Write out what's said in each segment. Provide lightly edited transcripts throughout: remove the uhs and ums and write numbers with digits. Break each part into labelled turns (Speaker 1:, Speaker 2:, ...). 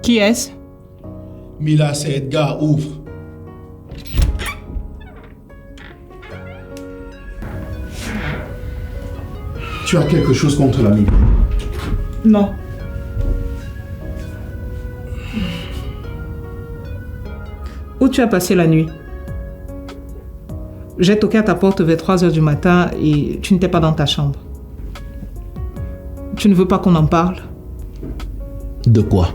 Speaker 1: Qui est-ce?
Speaker 2: Mila, c'est Edgar, ouvre. Tu as quelque chose contre l'ami?
Speaker 1: Non. Où tu as passé la nuit? J'ai toqué à ta porte vers 3h du matin et tu n'étais pas dans ta chambre. Tu ne veux pas qu'on en parle?
Speaker 2: De quoi?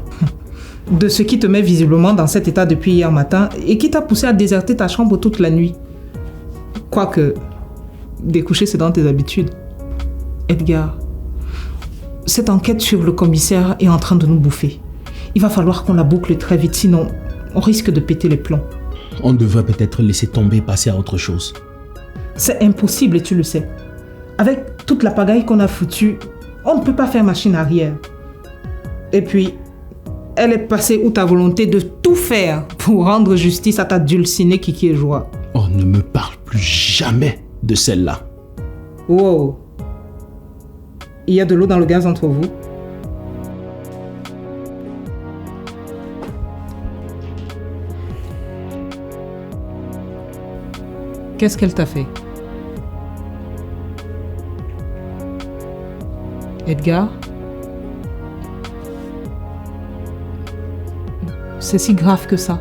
Speaker 1: De ce qui te met visiblement dans cet état depuis hier matin et qui t'a poussé à déserter ta chambre toute la nuit. Quoique, découcher c'est dans tes habitudes. Edgar, cette enquête sur le commissaire est en train de nous bouffer. Il va falloir qu'on la boucle très vite, sinon on risque de péter les plombs.
Speaker 2: On devrait peut-être laisser tomber et passer à autre chose.
Speaker 1: C'est impossible et tu le sais. Avec toute la pagaille qu'on a foutue, on ne peut pas faire machine arrière. Et puis, elle est passée où ta volonté de tout faire pour rendre justice à ta dulcinée Kiki et Joie.
Speaker 2: Oh, ne me parle plus jamais de celle-là.
Speaker 1: Wow. Il y a de l'eau dans le gaz entre vous? Qu'est-ce qu'elle t'a fait? Edgar? C'est si grave que ça.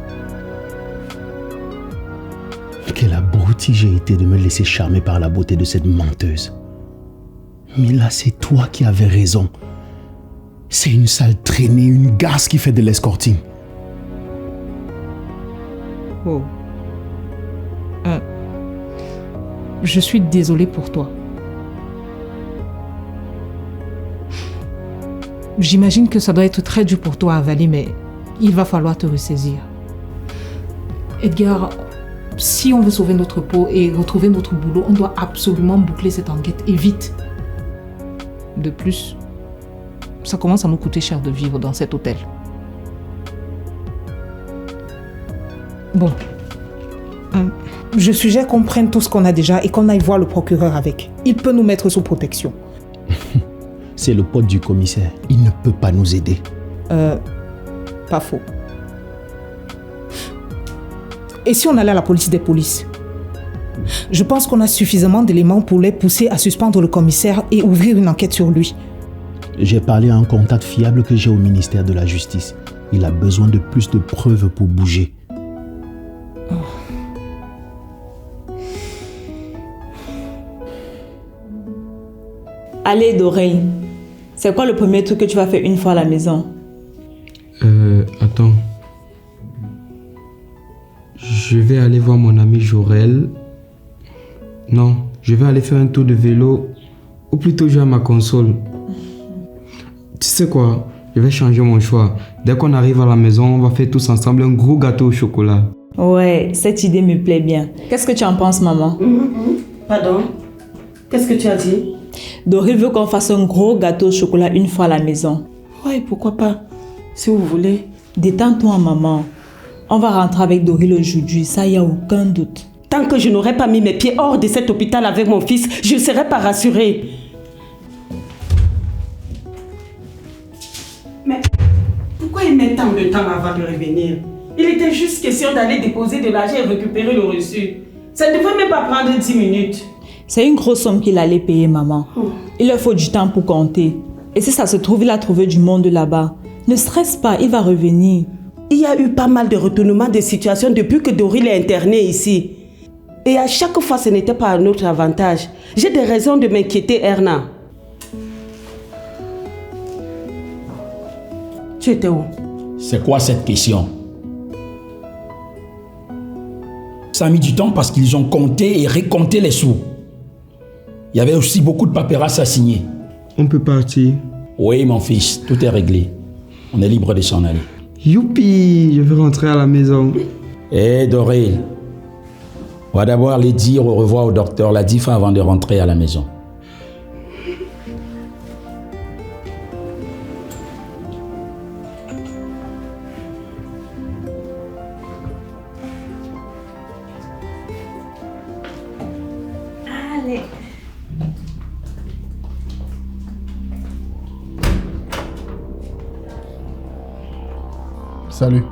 Speaker 2: Quel abruti j'ai été de me laisser charmer par la beauté de cette menteuse. Mais là, c'est toi qui avais raison. C'est une sale traînée, une garce qui fait de l'escorting.
Speaker 1: Oh. Je suis désolée pour toi. J'imagine que ça doit être très dur pour toi à avaler, mais il va falloir te ressaisir. Edgar, si on veut sauver notre peau et retrouver notre boulot, on doit absolument boucler cette enquête et vite. De plus, ça commence à nous coûter cher de vivre dans cet hôtel. Bon. Je suggère qu'on prenne tout ce qu'on a déjà et qu'on aille voir le procureur avec. Il peut nous mettre sous protection.
Speaker 2: C'est le pote du commissaire. Il ne peut pas nous aider.
Speaker 1: Pas faux. Et si on allait à la police des polices? Je pense qu'on a suffisamment d'éléments pour les pousser à suspendre le commissaire et ouvrir une enquête sur lui.
Speaker 2: J'ai parlé à un contact fiable que j'ai au ministère de la Justice. Il a besoin de plus de preuves pour bouger.
Speaker 3: Allez, Doré, c'est quoi le premier truc que tu vas faire une fois à la maison?
Speaker 4: Attends. Je vais aller voir mon ami Jorel. Non, je vais aller faire un tour de vélo ou plutôt jouer à ma console. Tu sais quoi? Je vais changer mon choix. Dès qu'on arrive à la maison, on va faire tous ensemble un gros gâteau au chocolat.
Speaker 3: Ouais, cette idée me plaît bien. Qu'est-ce que tu en penses, maman?
Speaker 5: Pardon? Qu'est-ce que tu as dit?
Speaker 3: Doré veut qu'on fasse un gros gâteau au chocolat une fois à la maison.
Speaker 5: Oui, pourquoi pas? Si vous voulez.
Speaker 3: Détends-toi, maman. On va rentrer avec Doré aujourd'hui, ça y a aucun doute.
Speaker 5: Tant que je n'aurai pas mis mes pieds hors de cet hôpital avec mon fils, je ne serai pas rassurée. Mais pourquoi il met tant de temps avant de revenir? Il était juste question d'aller déposer de l'argent et récupérer le reçu. Ça ne devrait même pas prendre 10 minutes.
Speaker 3: C'est une grosse somme qu'il allait payer, maman. Il leur faut du temps pour compter. Et si ça se trouve, il a trouvé du monde là-bas. Ne stresse pas, il va revenir.
Speaker 5: Il y a eu pas mal de retournements de situation depuis que Doril est interné ici. Et à chaque fois, ce n'était pas à notre avantage. J'ai des raisons de m'inquiéter, Erna. Tu étais où?
Speaker 6: C'est quoi cette question? Ça a mis du temps parce qu'ils ont compté et récompté les sous. Il y avait aussi beaucoup de paperasses à signer.
Speaker 4: On peut partir.
Speaker 6: Oui, mon fils, tout est réglé. On est libre de s'en aller.
Speaker 4: Youpi, je vais rentrer à la maison.
Speaker 6: Hé, Doril, on va d'abord aller dire au revoir au docteur Ladifa avant de rentrer à la maison.
Speaker 3: Allez.
Speaker 7: Salut.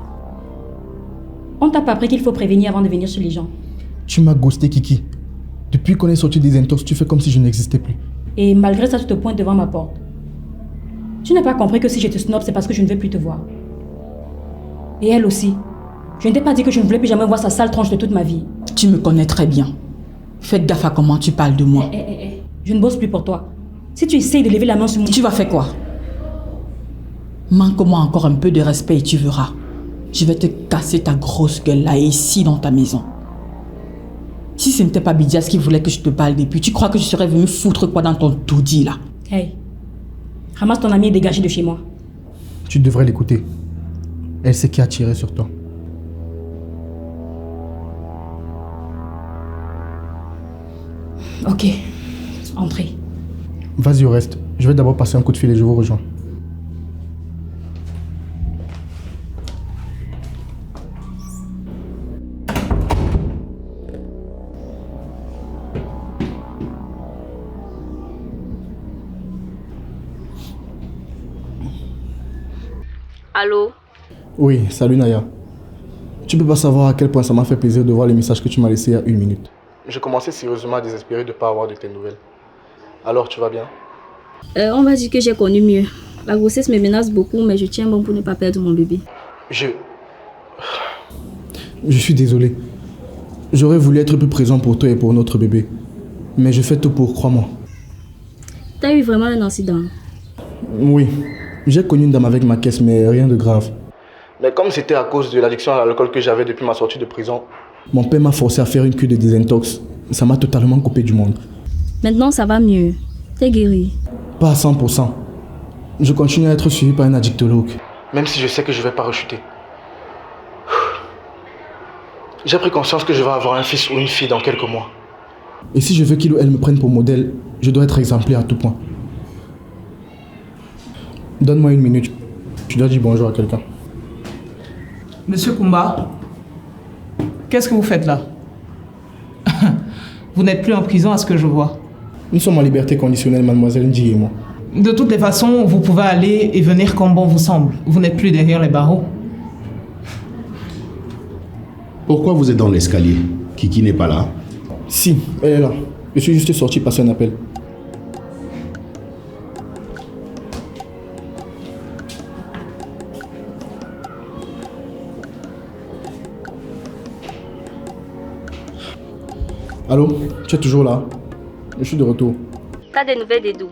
Speaker 8: On t'a pas appris qu'il faut prévenir avant de venir sur les gens.
Speaker 7: Tu m'as ghosté, Kiki. Depuis qu'on est sorti des intox, tu fais comme si je n'existais plus.
Speaker 8: Et malgré ça, tu te pointes devant ma porte. Tu n'as pas compris que si je te snob, c'est parce que je ne veux plus te voir. Et elle aussi. Je ne t'ai pas dit que je ne voulais plus jamais voir sa sale tronche de toute ma vie.
Speaker 3: Tu me connais très bien. Fais gaffe à comment tu parles de moi.
Speaker 8: Je ne bosse plus pour toi. Si tu essayes de lever la main sur moi...
Speaker 3: Tu vas faire quoi? Manque-moi encore un peu de respect et tu verras. Je vais te casser ta grosse gueule là, ici dans ta maison. Si ce n'était pas Bidias qui voulait que je te parle depuis, tu crois que je serais venu foutre quoi dans ton taudis là?
Speaker 8: Hey, ramasse ton ami et dégage de chez moi.
Speaker 7: Tu devrais l'écouter. Elle sait qui a tiré sur toi.
Speaker 8: Ok, entrez.
Speaker 7: Vas-y au reste. Je vais d'abord passer un coup de fil et je vous rejoins.
Speaker 9: Allô?
Speaker 7: Oui, salut Naya. Tu peux pas savoir à quel point ça m'a fait plaisir de voir le message que tu m'as laissé il y a 1 minute. Je commençais sérieusement à désespérer de ne pas avoir de tes nouvelles. Alors, tu vas bien?
Speaker 9: On va dire que j'ai connu mieux. La grossesse me menace beaucoup, mais je tiens bon pour ne pas perdre mon bébé.
Speaker 7: Je suis désolé. J'aurais voulu être plus présent pour toi et pour notre bébé. Mais je fais tout pour, crois-moi.
Speaker 9: T'as eu vraiment un incident?
Speaker 7: Oui. J'ai connu une dame avec ma caisse, mais rien de grave. Mais comme c'était à cause de l'addiction à l'alcool que j'avais depuis ma sortie de prison, mon père m'a forcé à faire une cure de désintox. Ça m'a totalement coupé du monde.
Speaker 9: Maintenant, ça va mieux. T'es guéri?
Speaker 7: Pas à 100%. Je continue à être suivi par un addictologue. Même si je sais que je vais pas rechuter. J'ai pris conscience que je vais avoir un fils ou une fille dans quelques mois. Et si je veux qu'il ou elle me prenne pour modèle, je dois être exemplaire à tout point. Donne-moi 1 minute. Je dois dire bonjour à quelqu'un.
Speaker 1: Monsieur Kumba, qu'est-ce que vous faites là? Vous n'êtes plus en prison à ce que je vois.
Speaker 7: Nous sommes en liberté conditionnelle, mademoiselle Ndi et moi.
Speaker 1: De toutes les façons, vous pouvez aller et venir comme bon vous semble. Vous n'êtes plus derrière les barreaux.
Speaker 2: Pourquoi vous êtes dans l'escalier? Kiki n'est pas là?
Speaker 7: Si, elle est là. Je suis juste sorti passer un appel. Allô? Tu es toujours là? Je suis de retour.
Speaker 9: T'as des nouvelles d'Edou?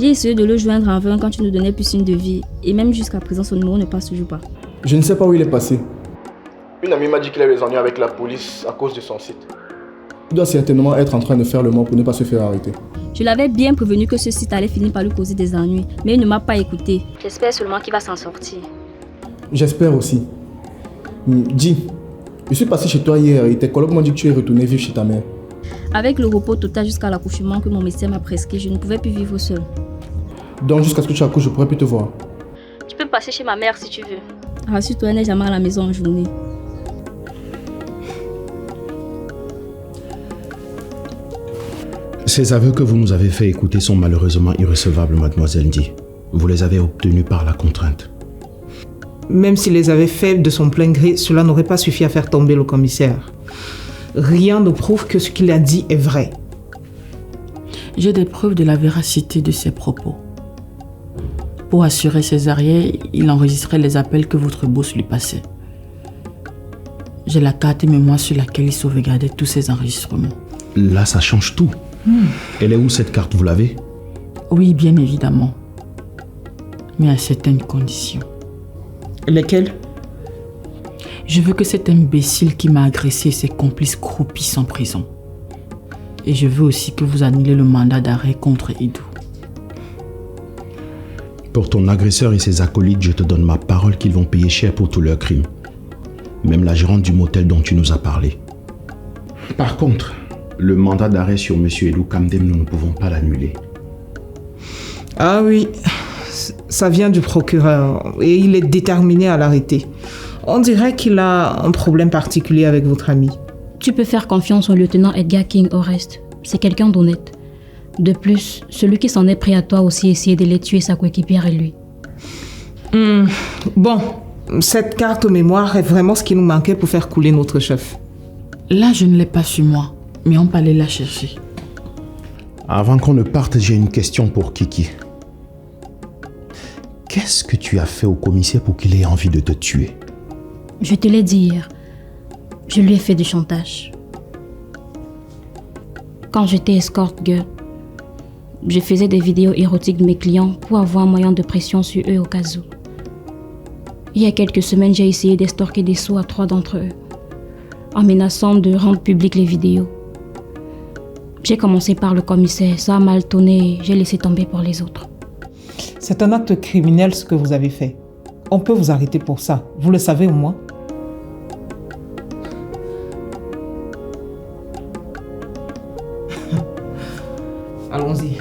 Speaker 9: J'ai essayé de le joindre en vain quand tu nous donnais plus signe de vie. Et même jusqu'à présent, son numéro ne passe toujours pas.
Speaker 7: Je ne sais pas où il est passé. Une amie m'a dit qu'il avait des ennuis avec la police à cause de son site. Il doit certainement être en train de faire le mort pour ne pas se faire arrêter.
Speaker 9: Je l'avais bien prévenu que ce site allait finir par lui causer des ennuis, mais il ne m'a pas écouté. J'espère seulement qu'il va s'en sortir.
Speaker 7: J'espère aussi. Dis, je suis passé chez toi hier et tes collègues m'ont dit que tu es retourné vivre chez ta mère.
Speaker 9: Avec le repos total jusqu'à l'accouchement que mon médecin m'a prescrit, je ne pouvais plus vivre seul.
Speaker 7: Donc jusqu'à ce que tu accouches, je pourrais plus te voir.
Speaker 9: Tu peux passer chez ma mère si tu veux. Rassure-toi, elle n'est jamais à la maison en journée.
Speaker 2: Ces aveux que vous nous avez fait écouter sont malheureusement irrecevables, mademoiselle Ndi. Vous les avez obtenus par la contrainte.
Speaker 1: Même s'il les avait faits de son plein gré, cela n'aurait pas suffi à faire tomber le commissaire. Rien ne prouve que ce qu'il a dit est vrai.
Speaker 3: J'ai des preuves de la véracité de ses propos. Pour assurer ses arrières, il enregistrait les appels que votre boss lui passait. J'ai la carte mémoire sur laquelle il sauvegardait tous ces enregistrements.
Speaker 2: Là, ça change tout. Elle est où cette carte, vous l'avez?
Speaker 3: Oui, bien évidemment. Mais à certaines conditions.
Speaker 1: Lesquelles?
Speaker 3: Je veux que cet imbécile qui m'a agressé et ses complices croupissent en prison. Et je veux aussi que vous annulez le mandat d'arrêt contre Edou.
Speaker 2: Pour ton agresseur et ses acolytes, je te donne ma parole qu'ils vont payer cher pour tous leurs crimes. Même la gérante du motel dont tu nous as parlé. Par contre, le mandat d'arrêt sur M. Edou Kamdem, nous ne pouvons pas l'annuler.
Speaker 1: Ah oui, ça vient du procureur et il est déterminé à l'arrêter. On dirait qu'il a un problème particulier avec votre ami.
Speaker 8: Tu peux faire confiance au lieutenant Edgar King au reste. C'est quelqu'un d'honnête. De plus, celui qui s'en est pris à toi aussi essayé de les tuer, sa coéquipière et lui.
Speaker 1: Bon, Cette carte mémoire est vraiment ce qui nous manquait pour faire couler notre chef.
Speaker 3: Là, je ne l'ai pas sur moi, mais on peut aller la chercher.
Speaker 2: Avant qu'on ne parte, j'ai une question pour Kiki. Qu'est-ce que tu as fait au commissaire pour qu'il ait envie de te tuer?
Speaker 9: Je te l'ai dit hier. Je lui ai fait du chantage. Quand j'étais escort girl, je faisais des vidéos érotiques de mes clients pour avoir un moyen de pression sur eux au cas où. Il y a quelques semaines, j'ai essayé d'estorquer des sous à 3 d'entre eux, en menaçant de rendre publiques les vidéos. J'ai commencé par le commissaire, ça a mal tourné, j'ai laissé tomber pour les autres.
Speaker 1: C'est un acte criminel ce que vous avez fait. On peut vous arrêter pour ça. Vous le savez au moins. Allons-y.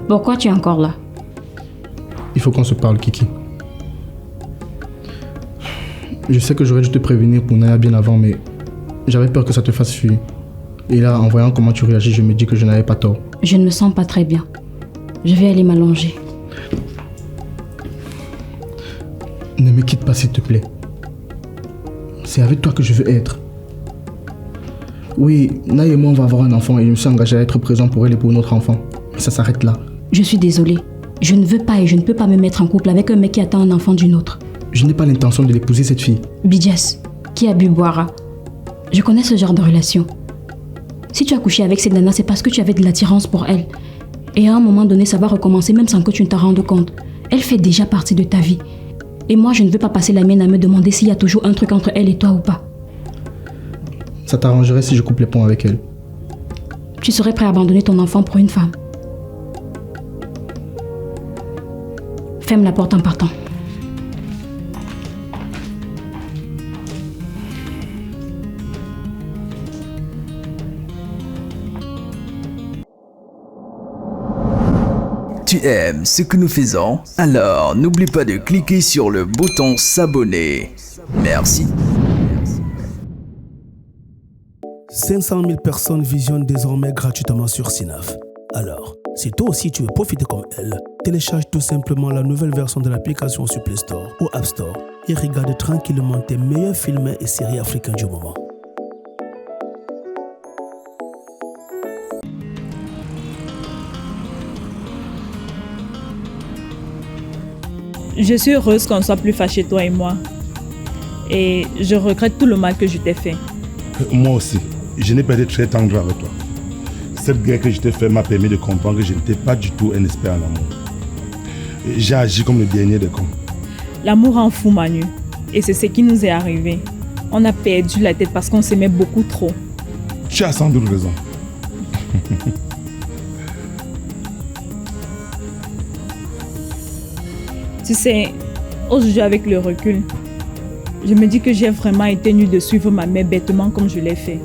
Speaker 9: Pourquoi tu es encore là?
Speaker 7: Il faut qu'on se parle, Kiki. Je sais que j'aurais dû te prévenir pour Naya bien avant, mais j'avais peur que ça te fasse fuir. Et là, en voyant comment tu réagis, je me dis que je n'avais pas tort.
Speaker 9: Je ne me sens pas très bien. Je vais aller m'allonger.
Speaker 7: Ne me quitte pas, s'il te plaît. C'est avec toi que je veux être. Oui, Naya et moi, on va avoir un enfant et je me suis engagé à être présent pour elle et pour notre enfant. Mais ça s'arrête là.
Speaker 9: Je suis désolée. Je ne veux pas et je ne peux pas me mettre en couple avec un mec qui attend un enfant d'une autre.
Speaker 7: Je n'ai pas l'intention de l'épouser, cette fille.
Speaker 9: Bidjas, qui a bu boira. Je connais ce genre de relation. Si tu as couché avec cette nana, c'est parce que tu avais de l'attirance pour elle. Et à un moment donné, ça va recommencer même sans que tu ne t'en rendes compte. Elle fait déjà partie de ta vie. Et moi, je ne veux pas passer la mienne à me demander s'il y a toujours un truc entre elle et toi ou pas.
Speaker 7: Ça t'arrangerait si je coupe les ponts avec elle?
Speaker 9: Tu serais prêt à abandonner ton enfant pour une femme? Ferme la porte en partant.
Speaker 10: Tu aimes ce que nous faisons? Alors n'oublie pas de cliquer sur le bouton s'abonner. Merci.
Speaker 11: 500 000 personnes visionnent désormais gratuitement sur Synapse. Alors, si toi aussi tu veux profiter comme elle, télécharge tout simplement la nouvelle version de l'application sur Play Store ou App Store et regarde tranquillement tes meilleurs films et séries africains du moment.
Speaker 12: Je suis heureuse qu'on soit plus fâchés, toi et moi. Et je regrette tout le mal que je t'ai fait.
Speaker 13: Moi aussi. Je n'ai pas été très tendre avec toi. Cette guerre que je t'ai fait m'a permis de comprendre que je n'étais pas du tout un expert en amour. J'ai agi comme le dernier des cons.
Speaker 12: L'amour rend fou, Manu. Et c'est ce qui nous est arrivé. On a perdu la tête parce qu'on s'aimait beaucoup trop.
Speaker 13: Tu as sans doute raison.
Speaker 12: Tu sais, aujourd'hui avec le recul, je me dis que j'ai vraiment été nue de suivre ma mère bêtement comme je l'ai fait.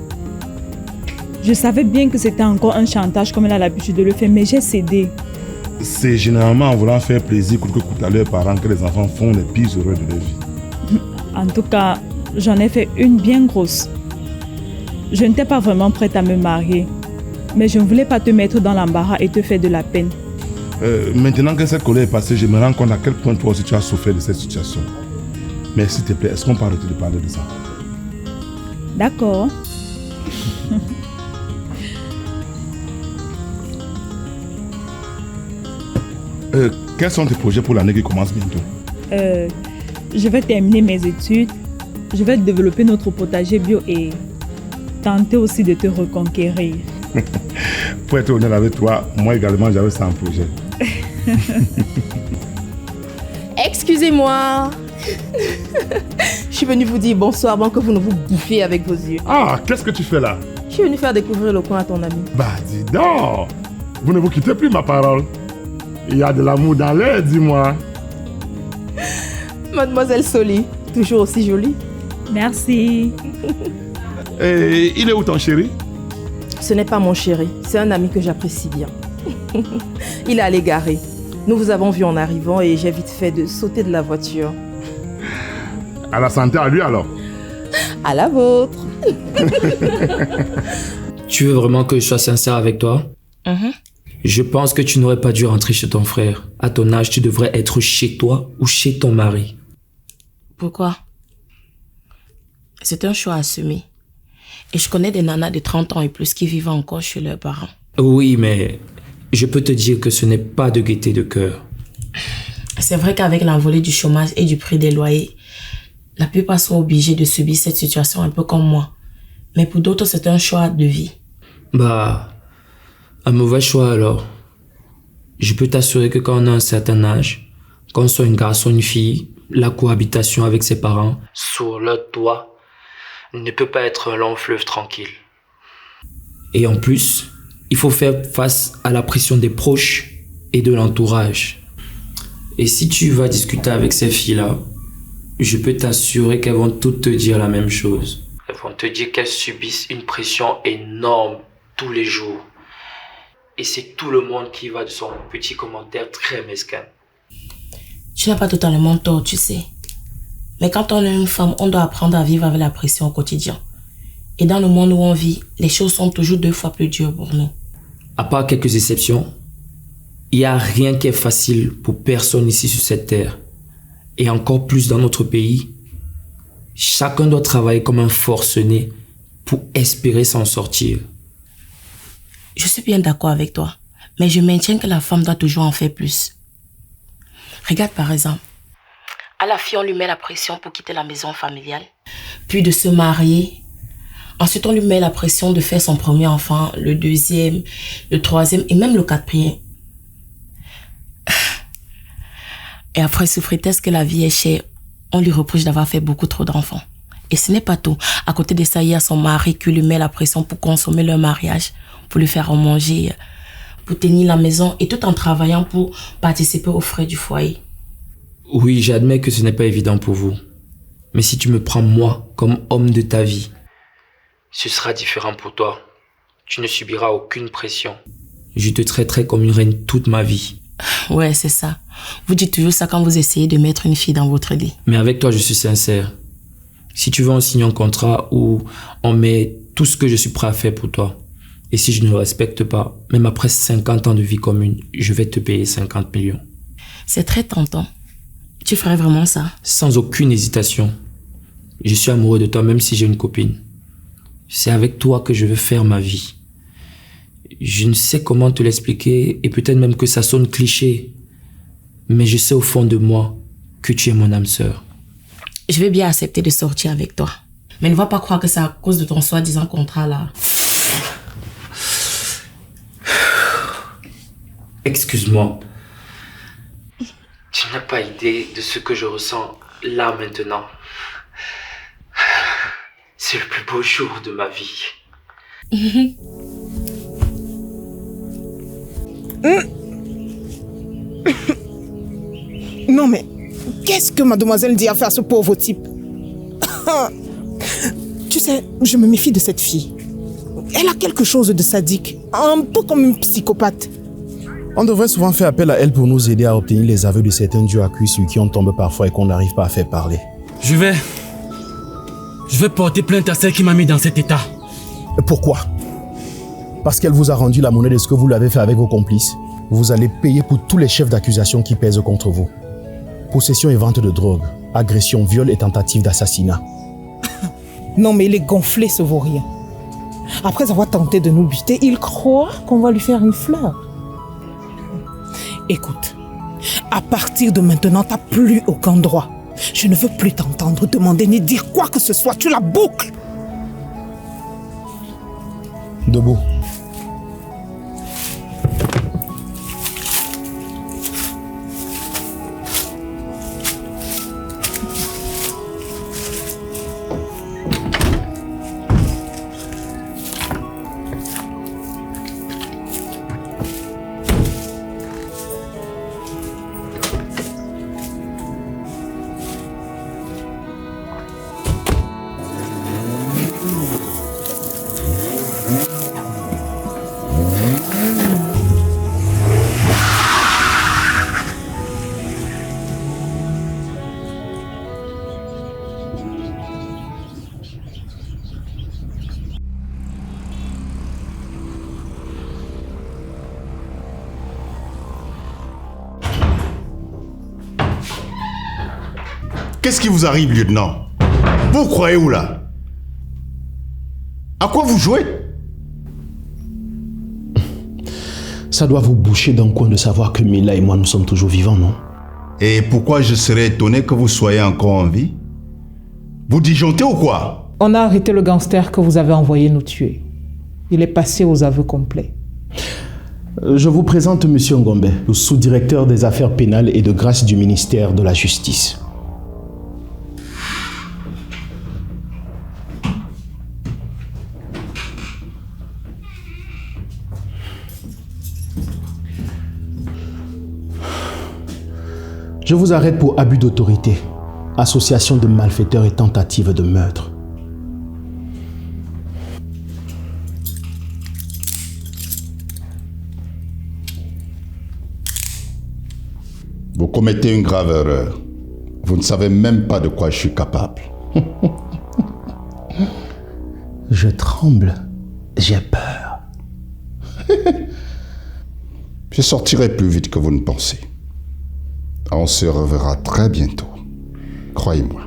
Speaker 12: Je savais bien que c'était encore un chantage comme elle a l'habitude de le faire, mais j'ai cédé.
Speaker 13: C'est généralement en voulant faire plaisir coûte que coûte à leurs parents que les enfants font les pires heureux de leur vie.
Speaker 12: En tout cas, j'en ai fait une bien grosse. Je n'étais pas vraiment prête à me marier, mais je ne voulais pas te mettre dans l'embarras et te faire de la peine.
Speaker 13: Maintenant que cette colère est passée, je me rends compte à quel point toi aussi tu as souffert de cette situation. Mais s'il te plaît, est-ce qu'on peut arrêter de parler de ça?
Speaker 12: D'accord.
Speaker 13: Quels sont tes projets pour l'année qui commence bientôt?
Speaker 12: Je vais terminer mes études, je vais développer notre potager bio et tenter aussi de te reconquérir.
Speaker 13: Pour être honnête avec toi, moi également j'avais ça en projet.
Speaker 14: Excusez-moi. Je suis venue vous dire bonsoir avant que vous ne vous bouffiez avec vos yeux.
Speaker 13: Ah, qu'est-ce que tu fais là?
Speaker 14: Je suis venue faire découvrir le coin à ton ami.
Speaker 13: Bah dis donc, vous ne vous quittez plus ma parole. Il y a de l'amour dans l'air, dis-moi.
Speaker 14: Mademoiselle Soli, toujours aussi jolie.
Speaker 12: Merci.
Speaker 13: Et il est où ton chéri?
Speaker 14: Ce n'est pas mon chéri, c'est un ami que j'apprécie bien. Il est allé garer. Nous vous avons vu en arrivant et j'ai vite fait de sauter de la voiture.
Speaker 13: À la santé à lui alors.
Speaker 14: À la vôtre.
Speaker 15: Tu veux vraiment que je sois sincère avec toi? Je pense que tu n'aurais pas dû rentrer chez ton frère. À ton âge, tu devrais être chez toi ou chez ton mari.
Speaker 3: Pourquoi? C'est un choix assumé. Et je connais des nanas de 30 ans et plus qui vivent encore chez leurs parents.
Speaker 15: Oui, mais je peux te dire que ce n'est pas de gaieté de cœur.
Speaker 3: C'est vrai qu'avec l'envolée du chômage et du prix des loyers, la plupart sont obligés de subir cette situation un peu comme moi. Mais pour d'autres, c'est un choix de vie.
Speaker 15: Bah, un mauvais choix alors. Je peux t'assurer que quand on a un certain âge, qu'on soit un garçon ou une fille, la cohabitation avec ses parents, sur leur toit, ne peut pas être un long fleuve tranquille. Et en plus, il faut faire face à la pression des proches et de l'entourage. Et si tu vas discuter avec ces filles-là, je peux t'assurer qu'elles vont toutes te dire la même chose. Elles vont te dire qu'elles subissent une pression énorme tous les jours. Et c'est tout le monde qui va de son petit commentaire très mesquin.
Speaker 3: Tu n'as pas totalement tort, tu sais. Mais quand on est une femme, on doit apprendre à vivre avec la pression au quotidien. Et dans le monde où on vit, les choses sont toujours 2 fois plus dures pour nous.
Speaker 15: À part quelques exceptions, il n'y a rien qui est facile pour personne ici sur cette terre. Et encore plus dans notre pays, chacun doit travailler comme un forcené pour espérer s'en sortir.
Speaker 3: Je suis bien d'accord avec toi, mais je maintiens que la femme doit toujours en faire plus. Regarde par exemple, à la fille on lui met la pression pour quitter la maison familiale, puis de se marier. Ensuite on lui met la pression de faire son premier enfant, le deuxième, le troisième et même le quatrième. Et après, sous prétexte que la vie est chère, on lui reproche d'avoir fait beaucoup trop d'enfants. Et ce n'est pas tout. À côté de ça, il y a son mari qui lui met la pression pour consommer leur mariage, pour lui faire en manger, pour tenir la maison et tout en travaillant pour participer aux frais du foyer.
Speaker 15: Oui, j'admets que ce n'est pas évident pour vous. Mais si tu me prends moi comme homme de ta vie, ce sera différent pour toi. Tu ne subiras aucune pression. Je te traiterai comme une reine toute ma vie.
Speaker 3: Ouais, c'est ça. Vous dites toujours ça quand vous essayez de mettre une fille dans votre lit.
Speaker 15: Mais avec toi, je suis sincère. Si tu veux, on signe un contrat où on met tout ce que je suis prêt à faire pour toi. Et si je ne le respecte pas, même après 50 ans de vie commune, je vais te payer 50 millions.
Speaker 3: C'est très tentant. Tu ferais vraiment ça?
Speaker 15: Sans aucune hésitation. Je suis amoureux de toi même si j'ai une copine. C'est avec toi que je veux faire ma vie. Je ne sais comment te l'expliquer et peut-être même que ça sonne cliché. Mais je sais au fond de moi que tu es mon âme sœur.
Speaker 3: Je vais bien accepter de sortir avec toi. Mais ne va pas croire que c'est à cause de ton soi-disant contrat là.
Speaker 15: Excuse-moi. Tu n'as pas idée de ce que je ressens là maintenant. C'est le plus beau jour de ma vie.
Speaker 16: Non mais, qu'est-ce que mademoiselle dit à faire à ce pauvre type? Tu sais, je me méfie de cette fille. Elle a quelque chose de sadique, un peu comme une psychopathe.
Speaker 2: On devrait souvent faire appel à elle pour nous aider à obtenir les aveux de certains dieux à cuire sur qui on tombe parfois et qu'on n'arrive pas à faire parler.
Speaker 17: Je vais porter plainte à celle qui m'a mis dans cet état.
Speaker 2: Pourquoi? Parce qu'elle vous a rendu la monnaie de ce que vous l'avez fait avec vos complices. Vous allez payer pour tous les chefs d'accusation qui pèsent contre vous. Possession et vente de drogue, agression, viol et tentative d'assassinat.
Speaker 16: Non mais il est gonflé ce vaurien. Après avoir tenté de nous buter, il croit qu'on va lui faire une fleur. Écoute, à partir de maintenant, t'as plus aucun droit. Je ne veux plus t'entendre demander ni dire quoi que ce soit. Tu la boucles.
Speaker 2: Debout.
Speaker 18: Qu'est-ce qui vous arrive, lieutenant? Vous croyez où là? À quoi vous jouez?
Speaker 2: Ça doit vous boucher d'un coin de savoir que Mila et moi nous sommes toujours vivants, non?
Speaker 18: Et pourquoi je serais étonné que vous soyez encore en vie? Vous disjonctez ou quoi?
Speaker 1: On a arrêté le gangster que vous avez envoyé nous tuer. Il est passé aux aveux complets.
Speaker 2: Je vous présente M. Ngombe, le sous-directeur des affaires pénales et de grâce du ministère de la Justice. Je vous arrête pour abus d'autorité, association de malfaiteurs et tentative de meurtre.
Speaker 18: Vous commettez une grave erreur. Vous ne savez même pas de quoi je suis capable.
Speaker 2: Je tremble. J'ai peur.
Speaker 18: Je sortirai plus vite que vous ne pensez. On se reverra très bientôt. Croyez-moi.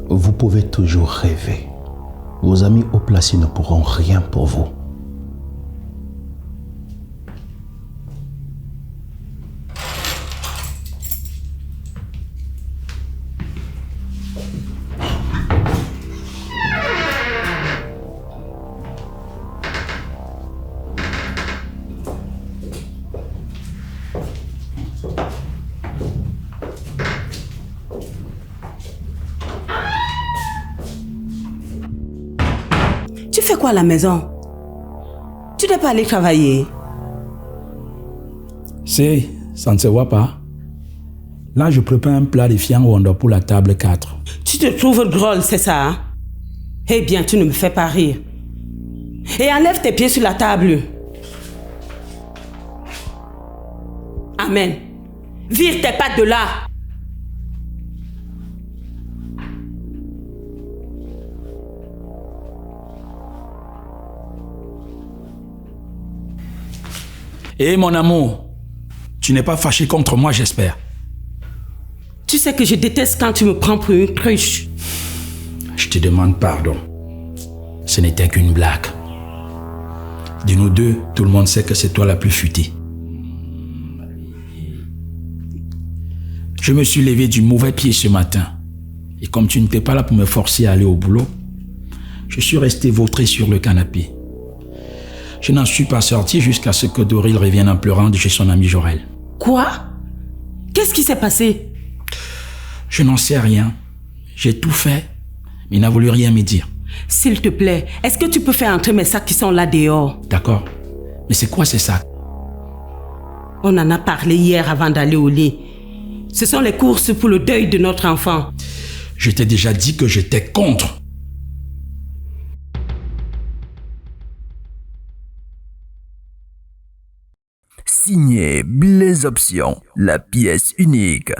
Speaker 2: Vous pouvez toujours rêver. Vos amis haut placés ne pourront rien pour vous.
Speaker 5: Tu fais quoi à la maison? Tu n'es pas allé travailler?
Speaker 6: C'est, ça ne se voit pas. Là, je prépare un plat de fiang-wonder pour la table 4.
Speaker 5: Tu te trouves drôle, c'est ça, hein? Eh bien, tu ne me fais pas rire. Et enlève tes pieds sur la table. Amen. Vire tes pattes de là.
Speaker 6: Et mon amour, tu n'es pas fâché contre moi, j'espère.
Speaker 5: Tu sais que je déteste quand tu me prends pour une cruche.
Speaker 6: Je te demande pardon. Ce n'était qu'une blague. De nous deux, tout le monde sait que c'est toi la plus futée. Je me suis levé du mauvais pied ce matin. Et comme tu n'étais pas là pour me forcer à aller au boulot, je suis resté vautré sur le canapé. Je n'en suis pas sorti jusqu'à ce que Doril revienne en pleurant de chez son ami Jorel.
Speaker 5: Quoi? Qu'est-ce qui s'est passé?
Speaker 6: Je n'en sais rien. J'ai tout fait, mais il n'a voulu rien me dire.
Speaker 5: S'il te plaît, est-ce que tu peux faire entrer mes sacs qui sont là dehors?
Speaker 6: D'accord. Mais c'est quoi ces sacs?
Speaker 5: On en a parlé hier avant d'aller au lit. Ce sont les courses pour le deuil de notre enfant.
Speaker 6: Je t'ai déjà dit que j'étais contre.
Speaker 10: Signé Blaise Option, la pièce unique.